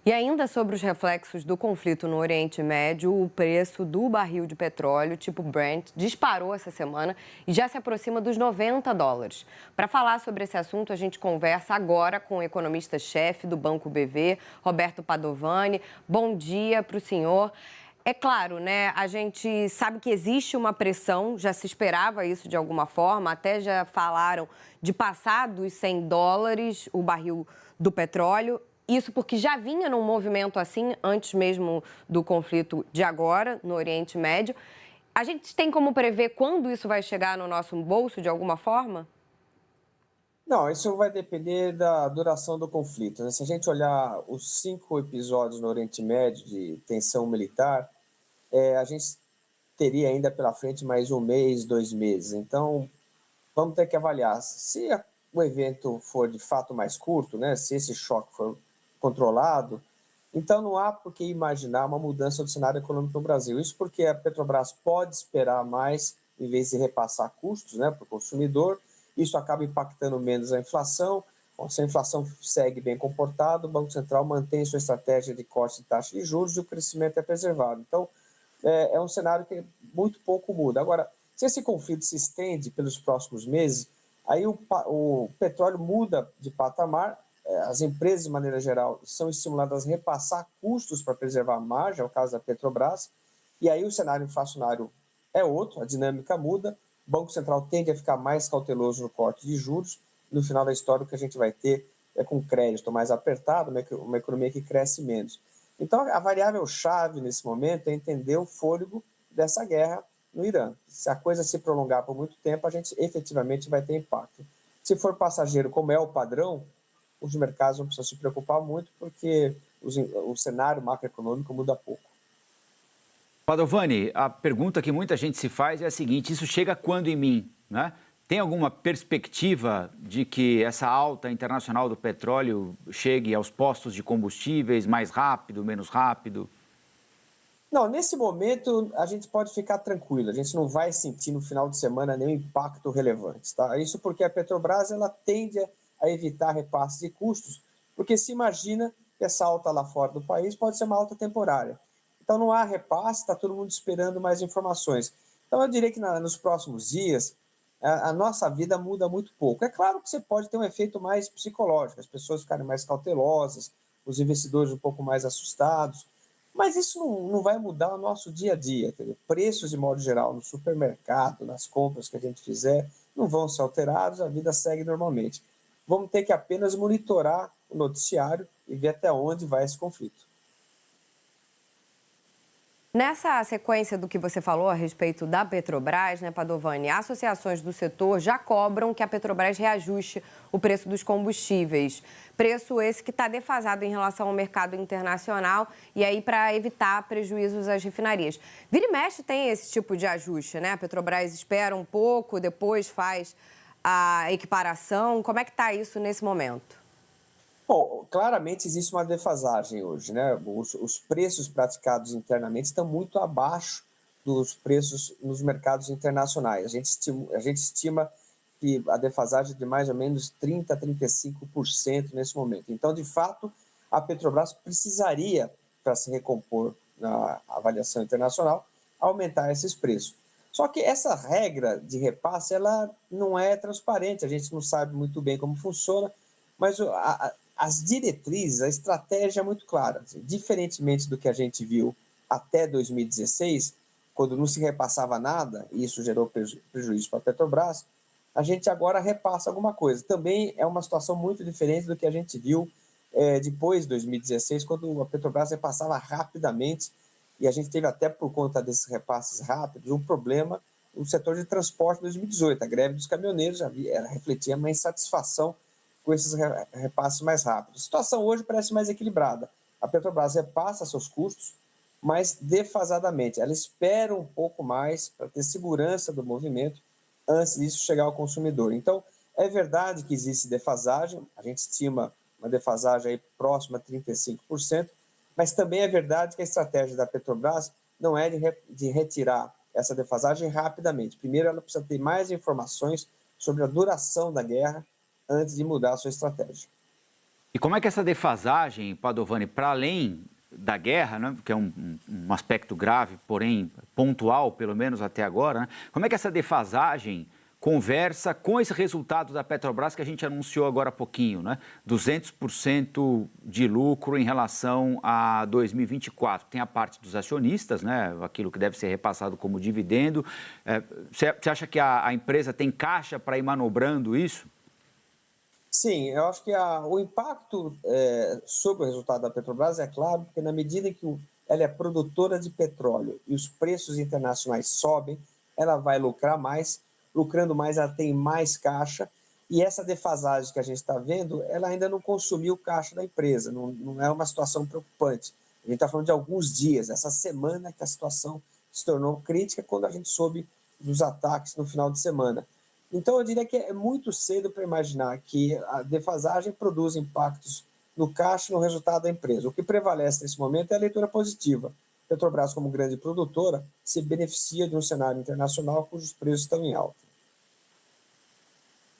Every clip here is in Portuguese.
E ainda sobre os reflexos do conflito no Oriente Médio, o preço do barril de petróleo, tipo Brent, disparou essa semana e já se aproxima dos US$ 90. Para falar sobre esse assunto, a gente conversa agora com o economista-chefe do Banco BV, Roberto Padovani. Bom dia para o senhor. É claro, né? A gente sabe que existe uma pressão, já se esperava isso de alguma forma, até já falaram de passar dos US$ 100 o barril do petróleo. Isso porque já vinha num movimento assim, antes mesmo do conflito de agora, no Oriente Médio. A gente tem como prever quando isso vai chegar no nosso bolso, de alguma forma? Não, isso vai depender da duração do conflito, né? Se a gente olhar os 5 episódios no Oriente Médio de tensão militar, a gente teria ainda pela frente mais um mês, 2 meses. Então, vamos ter que avaliar. Se o evento for de fato mais curto, né? Se esse choque for controlado, então não há por que imaginar uma mudança do cenário econômico no Brasil. Isso porque a Petrobras pode esperar mais em vez de repassar custos, né, para o consumidor. Isso acaba impactando menos a inflação. Bom, se a inflação segue bem comportada, o Banco Central mantém sua estratégia de corte de taxa de juros e o crescimento é preservado. Então, é um cenário que muito pouco muda. Agora, se esse conflito se estende pelos próximos meses, aí o petróleo muda de patamar. As empresas, de maneira geral, são estimuladas a repassar custos para preservar a margem, é o caso da Petrobras, e aí o cenário inflacionário é outro, a dinâmica muda, o Banco Central tende a ficar mais cauteloso no corte de juros, no final da história o que a gente vai ter é com crédito mais apertado, uma economia que cresce menos. Então a variável-chave nesse momento é entender o fôlego dessa guerra no Irã. Se a coisa se prolongar por muito tempo, a gente efetivamente vai ter impacto. Se for passageiro, como é o padrão, os mercados não precisam se preocupar muito, porque o cenário macroeconômico muda pouco. Padovani, a pergunta que muita gente se faz é a seguinte: isso chega quando em mim, né? Tem alguma perspectiva de que essa alta internacional do petróleo chegue aos postos de combustíveis mais rápido, menos rápido? Não, nesse momento a gente pode ficar tranquilo, a gente não vai sentir no final de semana nenhum impacto relevante, tá? Isso porque a Petrobras ela tende a evitar repasses de custos, porque se imagina que essa alta lá fora do país pode ser uma alta temporária. Então não há repasse, está todo mundo esperando mais informações. Então eu diria que nos próximos dias a nossa vida muda muito pouco. É claro que você pode ter um efeito mais psicológico, as pessoas ficarem mais cautelosas, os investidores um pouco mais assustados, mas isso não vai mudar o nosso dia a dia. Entendeu? Preços, de modo geral, no supermercado, nas compras que a gente fizer, não vão ser alterados, a vida segue normalmente. Vamos ter que apenas monitorar o noticiário e ver até onde vai esse conflito. Nessa sequência do que você falou a respeito da Petrobras, né, Padovani, associações do setor já cobram que a Petrobras reajuste o preço dos combustíveis. Preço esse que está defasado em relação ao mercado internacional e aí para evitar prejuízos às refinarias. Vira e mexe tem esse tipo de ajuste, né? A Petrobras espera um pouco, depois faz a equiparação. Como é que está isso nesse momento? Bom, claramente existe uma defasagem hoje, né? Os preços praticados internamente estão muito abaixo dos preços nos mercados internacionais. A gente estima que a defasagem é de mais ou menos 30% a 35% nesse momento. Então, de fato, a Petrobras precisaria, para se recompor na avaliação internacional, aumentar esses preços. Só que essa regra de repasse, ela não é transparente, a gente não sabe muito bem como funciona, mas as diretrizes, a estratégia é muito clara. Assim, diferentemente do que a gente viu até 2016, quando não se repassava nada, e isso gerou prejuízo para a Petrobras, a gente agora repassa alguma coisa. Também é uma situação muito diferente do que a gente viu depois de 2016, quando a Petrobras repassava rapidamente, e a gente teve até por conta desses repasses rápidos um problema no setor de transporte em 2018. A greve dos caminhoneiros ela refletia uma insatisfação com esses repasses mais rápidos. A situação hoje parece mais equilibrada. A Petrobras repassa seus custos, mas defasadamente. Ela espera um pouco mais para ter segurança do movimento antes disso chegar ao consumidor. Então, é verdade que existe defasagem, a gente estima uma defasagem aí próxima a 35%, mas também é verdade que a estratégia da Petrobras não é de retirar essa defasagem rapidamente. Primeiro, ela precisa ter mais informações sobre a duração da guerra antes de mudar a sua estratégia. E como é que essa defasagem, Padovani, para além da guerra, né, que é um aspecto grave, porém pontual, pelo menos até agora, né, como é que essa defasagem conversa com esse resultado da Petrobras que a gente anunciou agora há pouquinho, né? 200% de lucro em relação a 2024. Tem a parte dos acionistas, né? Aquilo que deve ser repassado como dividendo. Você acha que a empresa tem caixa para ir manobrando isso? Sim, eu acho que o impacto sobre o resultado da Petrobras é claro, porque na medida em que ela é produtora de petróleo e os preços internacionais sobem, ela vai lucrar mais, lucrando mais, ela tem mais caixa, e essa defasagem que a gente está vendo, ela ainda não consumiu o caixa da empresa, não é uma situação preocupante. A gente está falando de alguns dias, essa semana que a situação se tornou crítica, quando a gente soube dos ataques no final de semana. Então, eu diria que é muito cedo para imaginar que a defasagem produz impactos no caixa e no resultado da empresa. O que prevalece nesse momento é a leitura positiva. Petrobras, como grande produtora, se beneficia de um cenário internacional cujos preços estão em alta.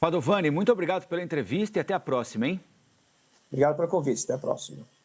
Padovani, muito obrigado pela entrevista e até a próxima, hein? Obrigado pelo convite. Até a próxima.